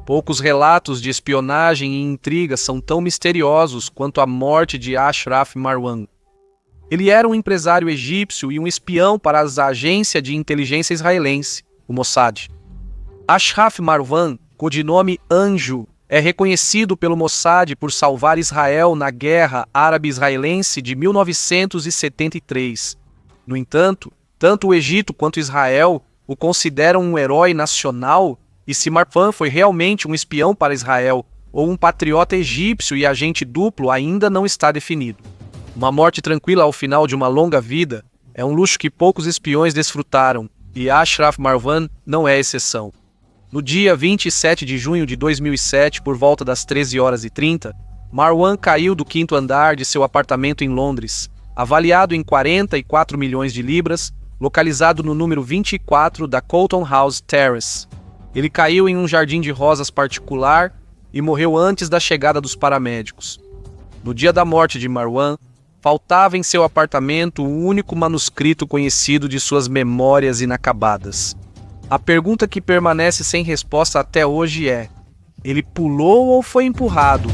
Poucos relatos de espionagem e intriga são tão misteriosos quanto a morte de Ashraf Marwan. Ele era um empresário egípcio e um espião para a agência de inteligência israelense, o Mossad. Ashraf Marwan, codinome Anjo, é reconhecido pelo Mossad por salvar Israel na Guerra Árabe-Israelense de 1973. No entanto, tanto o Egito quanto Israel o consideram um herói nacional, e se Marwan foi realmente um espião para Israel ou um patriota egípcio e agente duplo ainda não está definido. Uma morte tranquila ao final de uma longa vida é um luxo que poucos espiões desfrutaram, e Ashraf Marwan não é exceção. No dia 27 de junho de 2007, por volta das 13h30, Marwan caiu do quinto andar de seu apartamento em Londres, avaliado em 44 milhões de libras, localizado no número 24 da Colton House Terrace. Ele caiu em um jardim de rosas particular e morreu antes da chegada dos paramédicos. No dia da morte de Marwan, faltava em seu apartamento o único manuscrito conhecido de suas memórias inacabadas. A pergunta que permanece sem resposta até hoje é: ele pulou ou foi empurrado?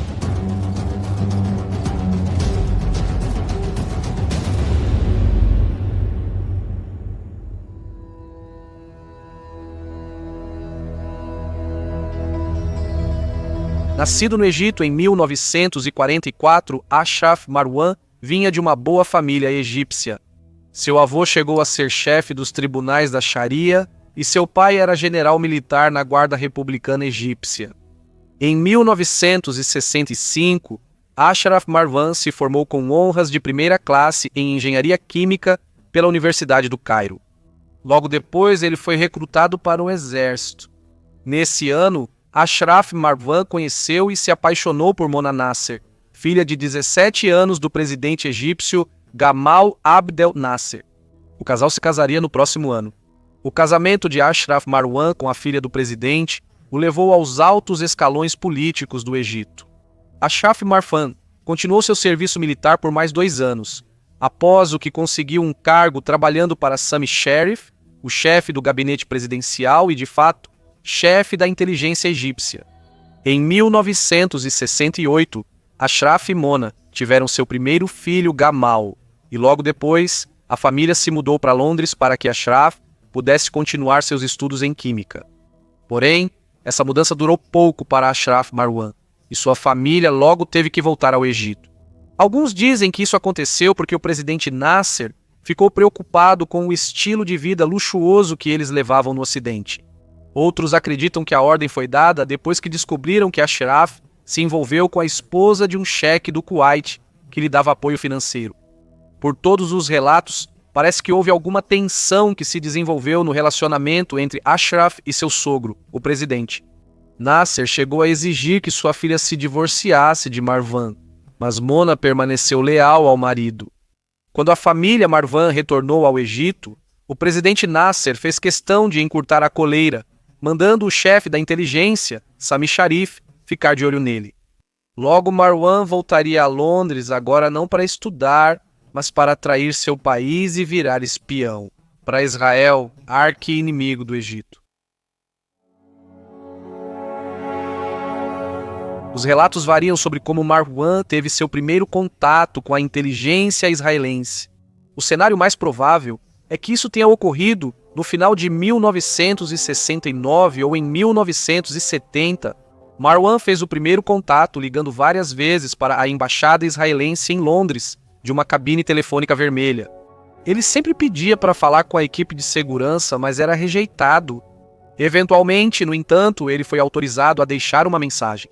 Nascido no Egito em 1944, Ashraf Marwan vinha de uma boa família egípcia. Seu avô chegou a ser chefe dos tribunais da Sharia e seu pai era general militar na Guarda Republicana Egípcia. Em 1965, Ashraf Marwan se formou com honras de primeira classe em engenharia química pela Universidade do Cairo. Logo depois, ele foi recrutado para o exército. Nesse ano, Ashraf Marwan conheceu e se apaixonou por Mona Nasser, filha de 17 anos do presidente egípcio Gamal Abdel Nasser. O casal se casaria no próximo ano. O casamento de Ashraf Marwan com a filha do presidente o levou aos altos escalões políticos do Egito. Ashraf Marwan continuou seu serviço militar por mais 2 anos, após o que conseguiu um cargo trabalhando para Sami Sharif, o chefe do gabinete presidencial e, de fato, chefe da inteligência egípcia. Em 1968, Ashraf e Mona tiveram seu primeiro filho, Gamal, e logo depois, a família se mudou para Londres para que Ashraf pudesse continuar seus estudos em química. Porém, essa mudança durou pouco para Ashraf Marwan, e sua família logo teve que voltar ao Egito. Alguns dizem que isso aconteceu porque o presidente Nasser ficou preocupado com o estilo de vida luxuoso que eles levavam no Ocidente. Outros acreditam que a ordem foi dada depois que descobriram que Ashraf se envolveu com a esposa de um cheque do Kuwait que lhe dava apoio financeiro. Por todos os relatos, parece que houve alguma tensão que se desenvolveu no relacionamento entre Ashraf e seu sogro, o presidente. Nasser chegou a exigir que sua filha se divorciasse de Marwan, mas Mona permaneceu leal ao marido. Quando a família Marwan retornou ao Egito, o presidente Nasser fez questão de encurtar a coleira, mandando o chefe da inteligência, Sami Sharif, ficar de olho nele. Logo, Marwan voltaria a Londres, agora não para estudar, mas para trair seu país e virar espião para Israel, arqui-inimigo do Egito. Os relatos variam sobre como Marwan teve seu primeiro contato com a inteligência israelense. O cenário mais provável é que isso tenha ocorrido no final de 1969 ou em 1970. Marwan fez o primeiro contato ligando várias vezes para a embaixada israelense em Londres, de uma cabine telefônica vermelha. Ele sempre pedia para falar com a equipe de segurança, mas era rejeitado. Eventualmente, no entanto, ele foi autorizado a deixar uma mensagem.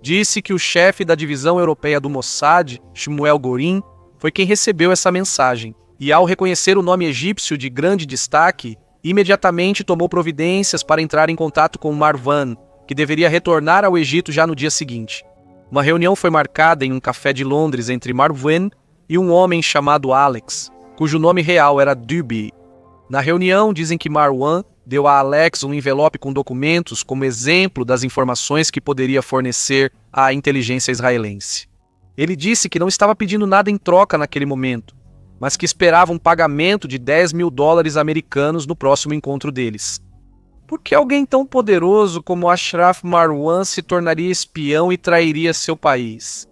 Disse que o chefe da divisão europeia do Mossad, Shmuel Gorin, foi quem recebeu essa mensagem, e ao reconhecer o nome egípcio de grande destaque, imediatamente tomou providências para entrar em contato com Marwan, que deveria retornar ao Egito já no dia seguinte. Uma reunião foi marcada em um café de Londres entre Marwan e um homem chamado Alex, cujo nome real era Duby. Na reunião, dizem que Marwan deu a Alex um envelope com documentos como exemplo das informações que poderia fornecer à inteligência israelense. Ele disse que não estava pedindo nada em troca naquele momento, mas que esperava um pagamento de $10.000 americanos no próximo encontro deles. Por que alguém tão poderoso como Ashraf Marwan se tornaria espião e trairia seu país?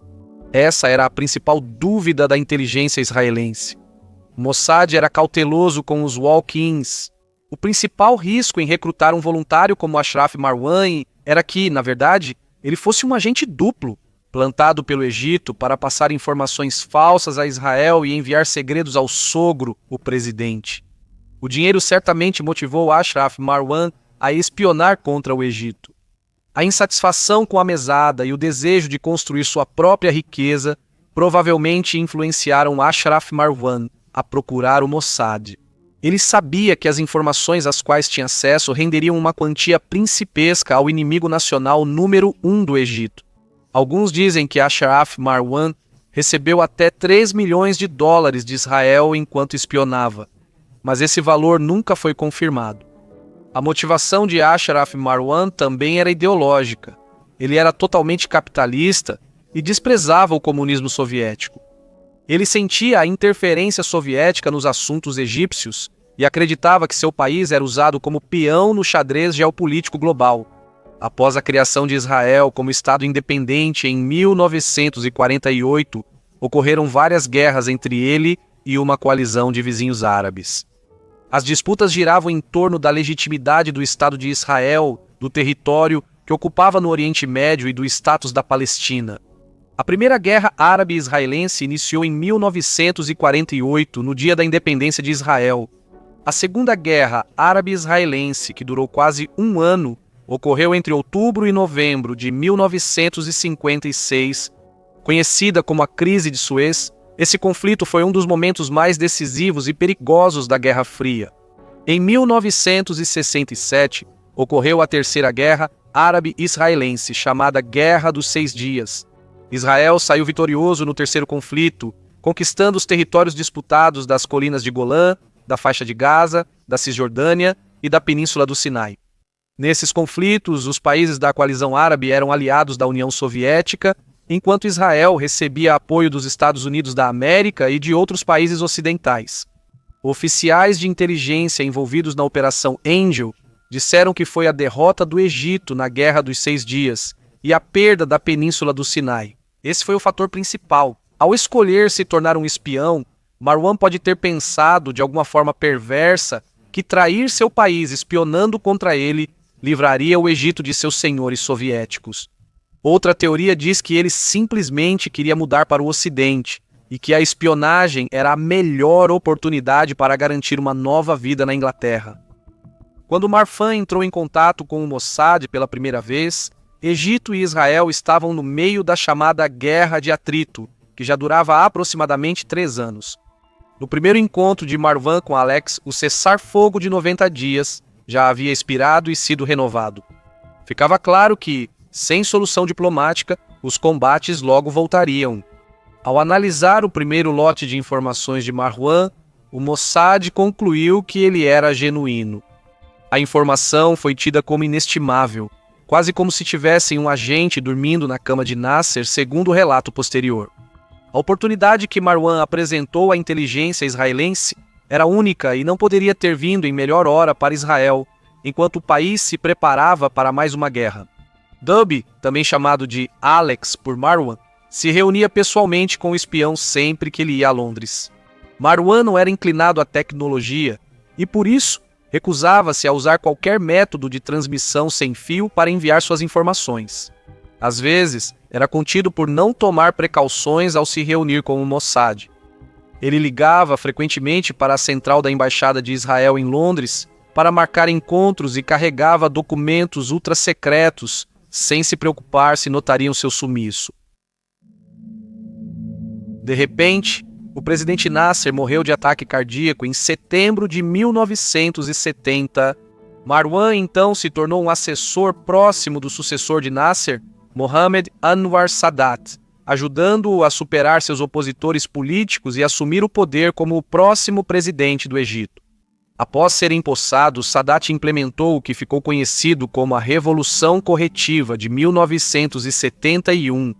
Essa era a principal dúvida da inteligência israelense. O Mossad era cauteloso com os walk-ins. O principal risco em recrutar um voluntário como Ashraf Marwan era que, na verdade, ele fosse um agente duplo, plantado pelo Egito para passar informações falsas a Israel e enviar segredos ao sogro, o presidente. O dinheiro certamente motivou Ashraf Marwan a espionar contra o Egito. A insatisfação com a mesada e o desejo de construir sua própria riqueza provavelmente influenciaram Ashraf Marwan a procurar o Mossad. Ele sabia que as informações às quais tinha acesso renderiam uma quantia principesca ao inimigo nacional número 1 do Egito. Alguns dizem que Ashraf Marwan recebeu até 3 milhões de dólares de Israel enquanto espionava, mas esse valor nunca foi confirmado. A motivação de Ashraf Marwan também era ideológica. Ele era totalmente capitalista e desprezava o comunismo soviético. Ele sentia a interferência soviética nos assuntos egípcios e acreditava que seu país era usado como peão no xadrez geopolítico global. Após a criação de Israel como Estado independente em 1948, ocorreram várias guerras entre ele e uma coalizão de vizinhos árabes. As disputas giravam em torno da legitimidade do Estado de Israel, do território que ocupava no Oriente Médio e do status da Palestina. A Primeira Guerra Árabe-Israelense iniciou em 1948, no dia da independência de Israel. A Segunda Guerra Árabe-Israelense, que durou quase um ano, ocorreu entre outubro e novembro de 1956. Conhecida como a Crise de Suez, esse conflito foi um dos momentos mais decisivos e perigosos da Guerra Fria. Em 1967, ocorreu a Terceira Guerra Árabe-Israelense, chamada Guerra dos 6 Dias. Israel saiu vitorioso no terceiro conflito, conquistando os territórios disputados das colinas de Golã, da faixa de Gaza, da Cisjordânia e da Península do Sinai. Nesses conflitos, os países da coalizão árabe eram aliados da União Soviética, enquanto Israel recebia apoio dos Estados Unidos da América e de outros países ocidentais. Oficiais de inteligência envolvidos na Operação Angel disseram que foi a derrota do Egito na Guerra dos 6 Dias e a perda da Península do Sinai. Esse foi o fator principal. Ao escolher se tornar um espião, Marwan pode ter pensado, de alguma forma perversa, que trair seu país espionando contra ele livraria o Egito de seus senhores soviéticos. Outra teoria diz que ele simplesmente queria mudar para o Ocidente e que a espionagem era a melhor oportunidade para garantir uma nova vida na Inglaterra. Quando Marwan entrou em contato com o Mossad pela primeira vez, Egito e Israel estavam no meio da chamada Guerra de Atrito, que já durava aproximadamente 3 anos. No primeiro encontro de Marwan com Alex, o cessar-fogo de 90 dias já havia expirado e sido renovado. Ficava claro que, sem solução diplomática, os combates logo voltariam. Ao analisar o primeiro lote de informações de Marwan, o Mossad concluiu que ele era genuíno. A informação foi tida como inestimável, quase como se tivessem um agente dormindo na cama de Nasser, segundo o relato posterior. A oportunidade que Marwan apresentou à inteligência israelense era única e não poderia ter vindo em melhor hora para Israel, enquanto o país se preparava para mais uma guerra. Duby, também chamado de Alex por Marwan, se reunia pessoalmente com o espião sempre que ele ia a Londres. Marwan não era inclinado à tecnologia e, por isso, recusava-se a usar qualquer método de transmissão sem fio para enviar suas informações. Às vezes, era contido por não tomar precauções ao se reunir com o Mossad. Ele ligava frequentemente para a central da Embaixada de Israel em Londres para marcar encontros e carregava documentos ultra-secretos sem se preocupar se notariam seu sumiço. De repente, o presidente Nasser morreu de ataque cardíaco em setembro de 1970. Marwan então se tornou um assessor próximo do sucessor de Nasser, Mohammed Anwar Sadat, ajudando-o a superar seus opositores políticos e assumir o poder como o próximo presidente do Egito. Após ser empossado, Sadat implementou o que ficou conhecido como a Revolução Corretiva de 1971.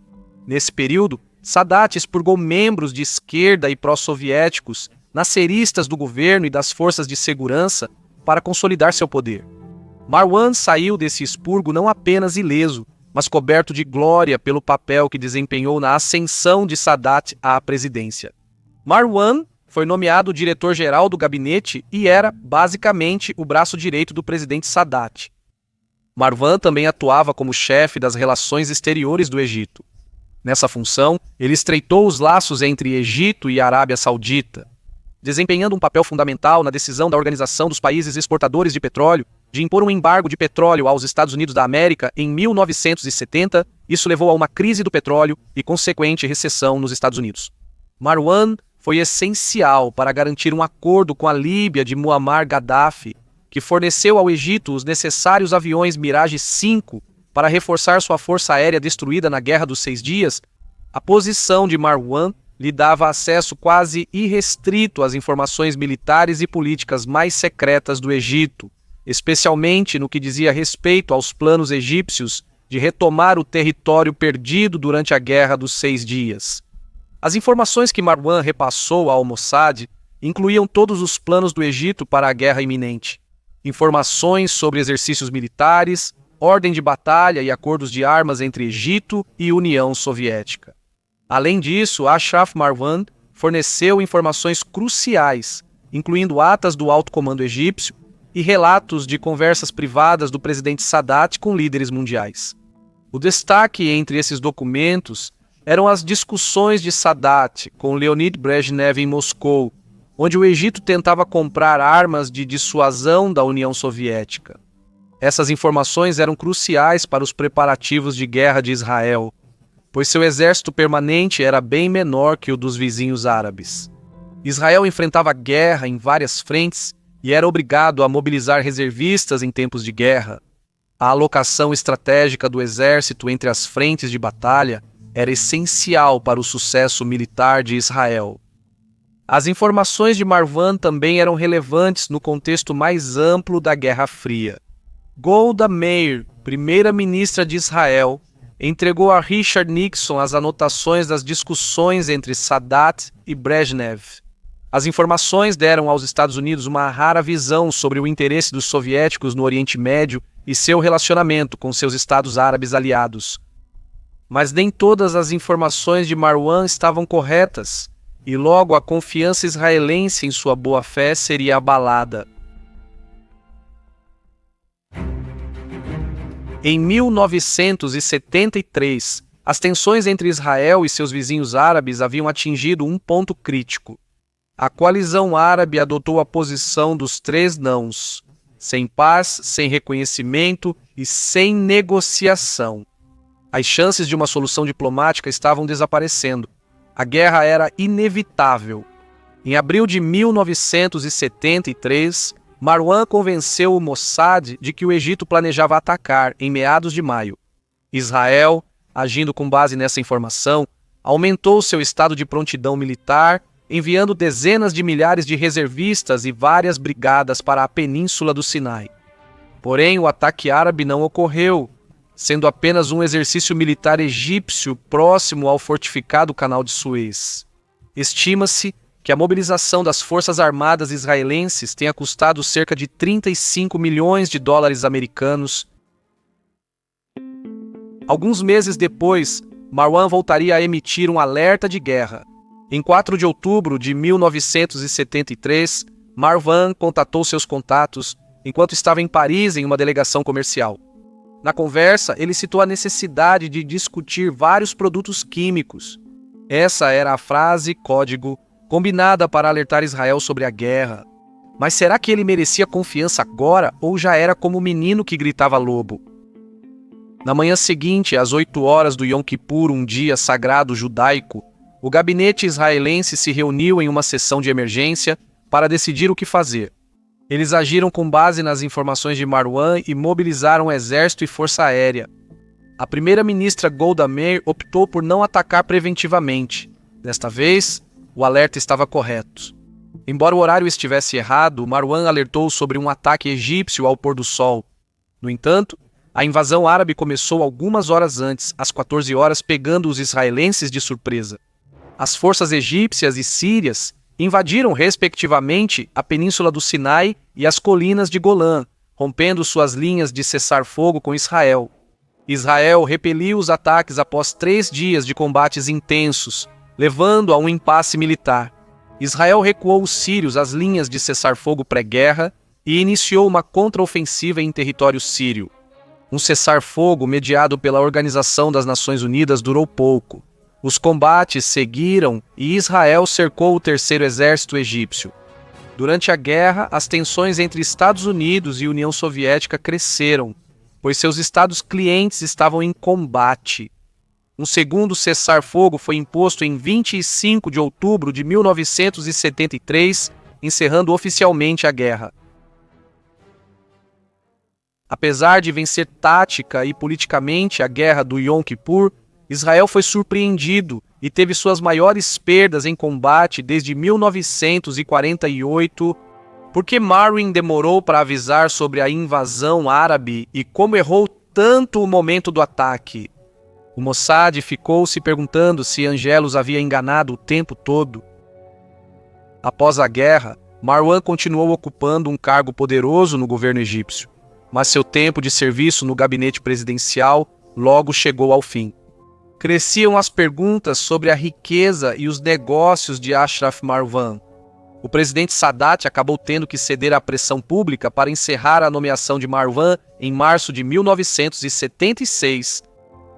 Nesse período, Sadat expurgou membros de esquerda e pró-soviéticos, nasceristas do governo e das forças de segurança, para consolidar seu poder. Marwan saiu desse expurgo não apenas ileso, mas coberto de glória pelo papel que desempenhou na ascensão de Sadat à presidência. Marwan foi nomeado diretor-geral do gabinete e era, basicamente, o braço direito do presidente Sadat. Marwan também atuava como chefe das relações exteriores do Egito. Nessa função, ele estreitou os laços entre Egito e Arábia Saudita, desempenhando um papel fundamental na decisão da Organização dos Países Exportadores de Petróleo de impor um embargo de petróleo aos Estados Unidos da América em 1970. Isso levou a uma crise do petróleo e consequente recessão nos Estados Unidos. Marwan foi essencial para garantir um acordo com a Líbia de Muammar Gaddafi, que forneceu ao Egito os necessários aviões Mirage 5 para reforçar sua força aérea destruída na Guerra dos 6 Dias. A posição de Marwan lhe dava acesso quase irrestrito às informações militares e políticas mais secretas do Egito, especialmente no que dizia respeito aos planos egípcios de retomar o território perdido durante a Guerra dos 6 Dias. As informações que Marwan repassou ao Mossad incluíam todos os planos do Egito para a guerra iminente, informações sobre exercícios militares, ordem de batalha e acordos de armas entre Egito e União Soviética. Além disso, Ashraf Marwan forneceu informações cruciais, incluindo atas do alto comando egípcio e relatos de conversas privadas do presidente Sadat com líderes mundiais. O destaque entre esses documentos eram as discussões de Sadat com Leonid Brezhnev em Moscou, onde o Egito tentava comprar armas de dissuasão da União Soviética. Essas informações eram cruciais para os preparativos de guerra de Israel, pois seu exército permanente era bem menor que o dos vizinhos árabes. Israel enfrentava guerra em várias frentes e era obrigado a mobilizar reservistas em tempos de guerra. A alocação estratégica do exército entre as frentes de batalha era essencial para o sucesso militar de Israel. As informações de Marwan também eram relevantes no contexto mais amplo da Guerra Fria. Golda Meir, primeira-ministra de Israel, entregou a Richard Nixon as anotações das discussões entre Sadat e Brezhnev. As informações deram aos Estados Unidos uma rara visão sobre o interesse dos soviéticos no Oriente Médio e seu relacionamento com seus estados árabes aliados. Mas nem todas as informações de Marwan estavam corretas, e logo a confiança israelense em sua boa-fé seria abalada. Em 1973, as tensões entre Israel e seus vizinhos árabes haviam atingido um ponto crítico. A coalizão árabe adotou a posição dos 3 nãos: sem paz, sem reconhecimento e sem negociação. As chances de uma solução diplomática estavam desaparecendo. A guerra era inevitável. Em abril de 1973, Marwan convenceu o Mossad de que o Egito planejava atacar em meados de maio. Israel, agindo com base nessa informação, aumentou seu estado de prontidão militar, enviando dezenas de milhares de reservistas e várias brigadas para a península do Sinai. Porém, o ataque árabe não ocorreu, sendo apenas um exercício militar egípcio próximo ao fortificado Canal de Suez. Estima-se que a mobilização das forças armadas israelenses tenha custado cerca de 35 milhões de dólares americanos. Alguns meses depois, Marwan voltaria a emitir um alerta de guerra. Em 4 de outubro de 1973, Marwan contatou seus contatos enquanto estava em Paris em uma delegação comercial. Na conversa, ele citou a necessidade de discutir vários produtos químicos. Essa era a frase código combinada para alertar Israel sobre a guerra. Mas será que ele merecia confiança agora ou já era como o menino que gritava lobo? Na manhã seguinte, às 8 horas do Yom Kippur, um dia sagrado judaico, o gabinete israelense se reuniu em uma sessão de emergência para decidir o que fazer. Eles agiram com base nas informações de Marwan e mobilizaram exército e força aérea. A primeira-ministra Golda Meir optou por não atacar preventivamente. Desta vez, o alerta estava correto. Embora o horário estivesse errado, Marwan alertou sobre um ataque egípcio ao pôr do sol. No entanto, a invasão árabe começou algumas horas antes, às 14 horas, pegando os israelenses de surpresa. As forças egípcias e sírias invadiram, respectivamente, a península do Sinai e as colinas de Golã, rompendo suas linhas de cessar-fogo com Israel. Israel repeliu os ataques após 3 dias de combates intensos, levando a um impasse militar. Israel recuou os sírios às linhas de cessar-fogo pré-guerra e iniciou uma contraofensiva em território sírio. Um cessar-fogo mediado pela Organização das Nações Unidas durou pouco. Os combates seguiram e Israel cercou o terceiro exército egípcio. Durante a guerra, as tensões entre Estados Unidos e União Soviética cresceram, pois seus estados clientes estavam em combate. Um segundo cessar-fogo foi imposto em 25 de outubro de 1973, encerrando oficialmente a guerra. Apesar de vencer tática e politicamente a guerra do Yom Kippur, Israel foi surpreendido e teve suas maiores perdas em combate desde 1948, porque Marwin demorou para avisar sobre a invasão árabe e como errou tanto o momento do ataque. O Mossad ficou se perguntando se Angelos havia enganado o tempo todo. Após a guerra, Marwan continuou ocupando um cargo poderoso no governo egípcio, mas seu tempo de serviço no gabinete presidencial logo chegou ao fim. Cresciam as perguntas sobre a riqueza e os negócios de Ashraf Marwan. O presidente Sadat acabou tendo que ceder à pressão pública para encerrar a nomeação de Marwan em março de 1976.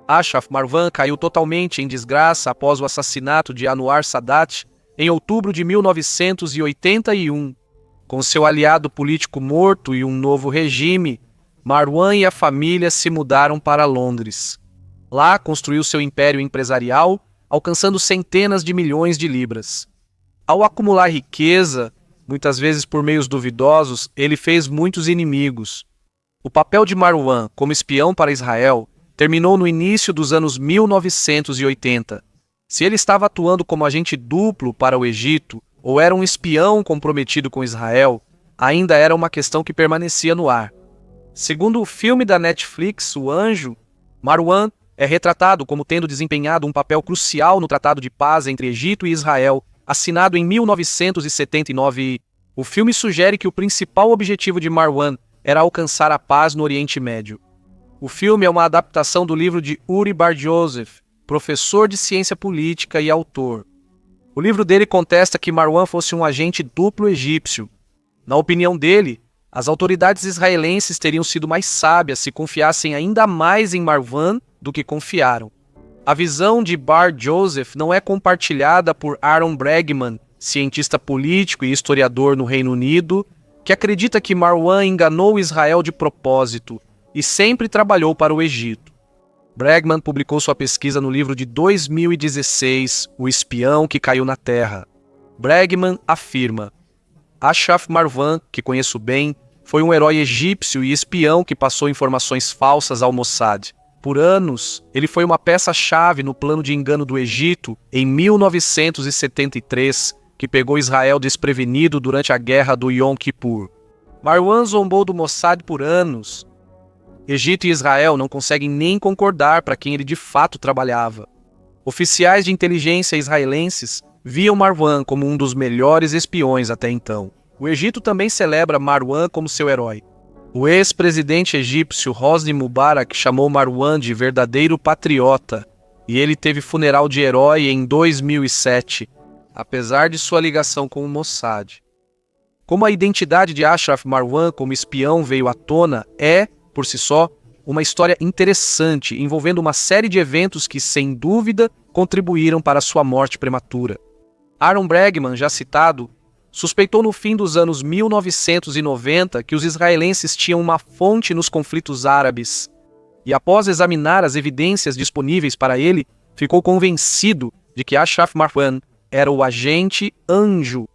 Ashraf Marwan caiu totalmente em desgraça após o assassinato de Anwar Sadat em outubro de 1981. Com seu aliado político morto e um novo regime, Marwan e a família se mudaram para Londres. Lá construiu seu império empresarial, alcançando centenas de milhões de libras. Ao acumular riqueza, muitas vezes por meios duvidosos, ele fez muitos inimigos. O papel de Marwan como espião para Israel terminou no início dos anos 1980. Se ele estava atuando como agente duplo para o Egito ou era um espião comprometido com Israel, ainda era uma questão que permanecia no ar. Segundo o filme da Netflix, O Anjo, Marwan é retratado como tendo desempenhado um papel crucial no Tratado de Paz entre Egito e Israel, assinado em 1979. O filme sugere que o principal objetivo de Marwan era alcançar a paz no Oriente Médio. O filme é uma adaptação do livro de Uri Bar-Yosef, professor de ciência política e autor. O livro dele contesta que Marwan fosse um agente duplo egípcio. Na opinião dele, as autoridades israelenses teriam sido mais sábias se confiassem ainda mais em Marwan do que confiaram. A visão de Bar-Yosef não é compartilhada por Aaron Bregman, cientista político e historiador no Reino Unido, que acredita que Marwan enganou Israel de propósito e sempre trabalhou para o Egito. Bregman publicou sua pesquisa no livro de 2016, O Espião que Caiu na Terra. Bregman afirma: Ashraf Marwan, que conheço bem, foi um herói egípcio e espião que passou informações falsas ao Mossad. Por anos, ele foi uma peça-chave no plano de engano do Egito em 1973, que pegou Israel desprevenido durante a guerra do Yom Kippur. Marwan zombou do Mossad por anos. Egito e Israel não conseguem nem concordar para quem ele de fato trabalhava. Oficiais de inteligência israelenses viam Marwan como um dos melhores espiões até então. O Egito também celebra Marwan como seu herói. O ex-presidente egípcio Hosni Mubarak chamou Marwan de verdadeiro patriota, e ele teve funeral de herói em 2007, apesar de sua ligação com o Mossad. Como a identidade de Ashraf Marwan como espião veio à tona é, por si só, uma história interessante envolvendo uma série de eventos que, sem dúvida, contribuíram para sua morte prematura. Aaron Bregman, já citado, suspeitou no fim dos anos 1990 que os israelenses tinham uma fonte nos conflitos árabes, e após examinar as evidências disponíveis para ele, ficou convencido de que Ashraf Marwan era o agente anjo.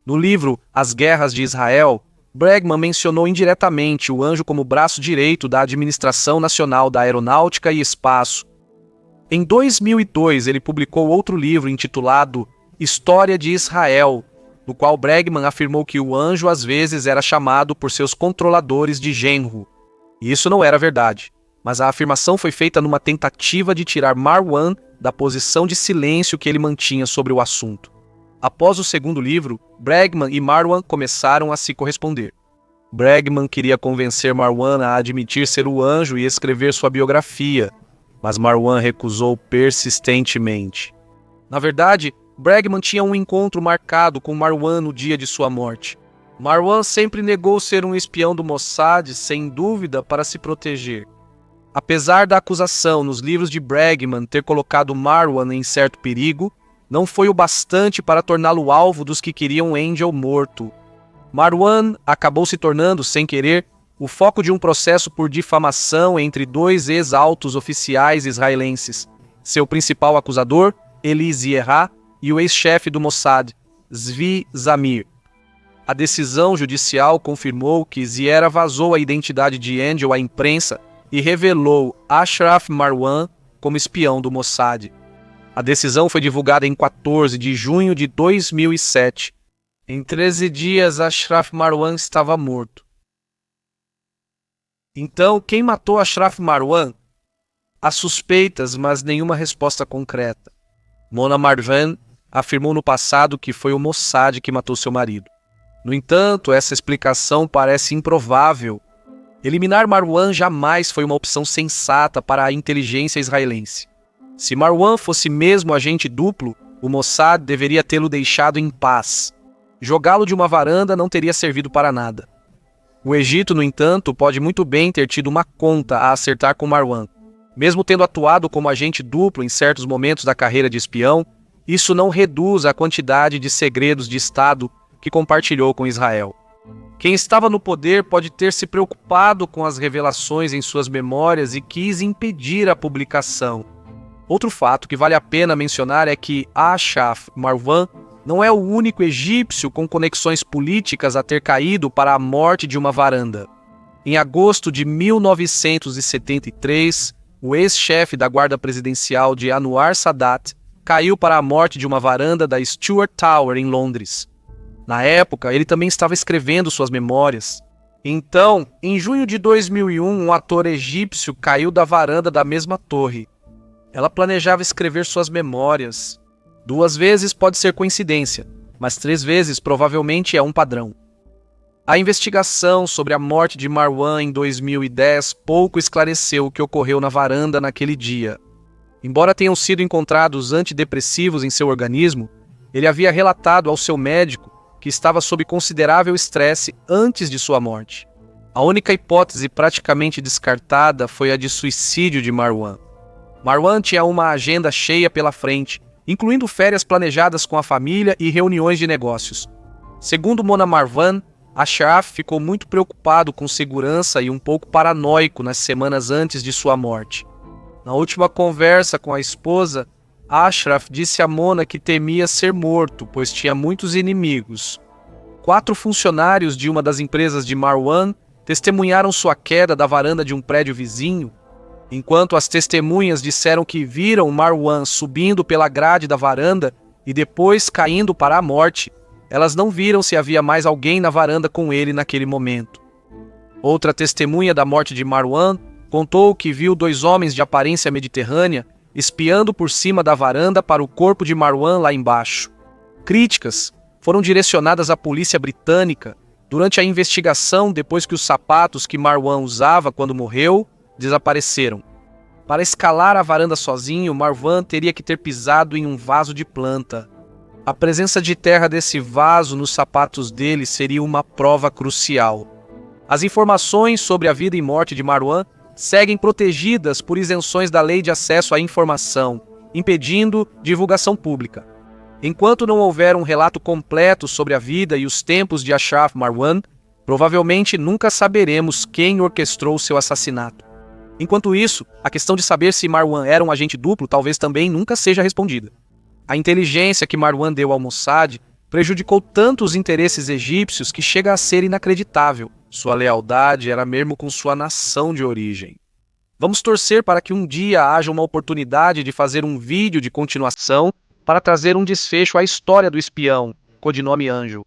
No livro As Guerras de Israel, Bregman mencionou indiretamente o anjo como braço direito da Administração Nacional da Aeronáutica e Espaço. Em 2002, ele publicou outro livro intitulado História de Israel, no qual Bregman afirmou que o anjo às vezes era chamado por seus controladores de genro. E isso não era verdade, mas a afirmação foi feita numa tentativa de tirar Marwan da posição de silêncio que ele mantinha sobre o assunto. Após o segundo livro, Bregman e Marwan começaram a se corresponder. Bregman queria convencer Marwan a admitir ser o anjo e escrever sua biografia, mas Marwan recusou persistentemente. Na verdade, Bregman tinha um encontro marcado com Marwan no dia de sua morte. Marwan sempre negou ser um espião do Mossad, sem dúvida, para se proteger. Apesar da acusação nos livros de Bregman ter colocado Marwan em certo perigo, não foi o bastante para torná-lo alvo dos que queriam Angel morto. Marwan acabou se tornando, sem querer, o foco de um processo por difamação entre dois ex-altos oficiais israelenses, seu principal acusador, Eli Zierah, e o ex-chefe do Mossad, Zvi Zamir. A decisão judicial confirmou que Zierah vazou a identidade de Angel à imprensa e revelou Ashraf Marwan como espião do Mossad. A decisão foi divulgada em 14 de junho de 2007. Em 13 dias, Ashraf Marwan estava morto. Então, quem matou Ashraf Marwan? Há suspeitas, mas nenhuma resposta concreta. Mona Marwan afirmou no passado que foi o Mossad que matou seu marido. No entanto, essa explicação parece improvável. Eliminar Marwan jamais foi uma opção sensata para a inteligência israelense. Se Marwan fosse mesmo agente duplo, o Mossad deveria tê-lo deixado em paz. Jogá-lo de uma varanda não teria servido para nada. O Egito, no entanto, pode muito bem ter tido uma conta a acertar com Marwan. Mesmo tendo atuado como agente duplo em certos momentos da carreira de espião, isso não reduz a quantidade de segredos de Estado que compartilhou com Israel. Quem estava no poder pode ter se preocupado com as revelações em suas memórias e quis impedir a publicação. Outro fato que vale a pena mencionar é que Ashraf Marwan não é o único egípcio com conexões políticas a ter caído para a morte de uma varanda. Em agosto de 1973, o ex-chefe da guarda presidencial de Anwar Sadat caiu para a morte de uma varanda da Stuart Tower em Londres. Na época, ele também estava escrevendo suas memórias. Então, em junho de 2001, um ator egípcio caiu da varanda da mesma torre. Ela planejava escrever suas memórias. 2 vezes pode ser coincidência, mas 3 vezes provavelmente é um padrão. A investigação sobre a morte de Marwan em 2010 pouco esclareceu o que ocorreu na varanda naquele dia. Embora tenham sido encontrados antidepressivos em seu organismo, ele havia relatado ao seu médico que estava sob considerável estresse antes de sua morte. A única hipótese praticamente descartada foi a de suicídio de Marwan. Marwan tinha uma agenda cheia pela frente, incluindo férias planejadas com a família e reuniões de negócios. Segundo Mona Marwan, Ashraf ficou muito preocupado com segurança e um pouco paranoico nas semanas antes de sua morte. Na última conversa com a esposa, Ashraf disse a Mona que temia ser morto, pois tinha muitos inimigos. 4 funcionários de uma das empresas de Marwan testemunharam sua queda da varanda de um prédio vizinho, enquanto as testemunhas disseram que viram Marwan subindo pela grade da varanda e depois caindo para a morte. Elas não viram se havia mais alguém na varanda com ele naquele momento. Outra testemunha da morte de Marwan contou que viu 2 homens de aparência mediterrânea espiando por cima da varanda para o corpo de Marwan lá embaixo. Críticas foram direcionadas à polícia britânica durante a investigação depois que os sapatos que Marwan usava quando morreu desapareceram. Para escalar a varanda sozinho, Marwan teria que ter pisado em um vaso de planta. A presença de terra desse vaso nos sapatos dele seria uma prova crucial. As informações sobre a vida e morte de Marwan seguem protegidas por isenções da Lei de Acesso à Informação, impedindo divulgação pública. Enquanto não houver um relato completo sobre a vida e os tempos de Ashraf Marwan, provavelmente nunca saberemos quem orquestrou seu assassinato. Enquanto isso, a questão de saber se Marwan era um agente duplo talvez também nunca seja respondida. A inteligência que Marwan deu ao Mossad prejudicou tanto os interesses egípcios que chega a ser inacreditável. Sua lealdade era mesmo com sua nação de origem. Vamos torcer para que um dia haja uma oportunidade de fazer um vídeo de continuação para trazer um desfecho à história do espião, codinome Anjo.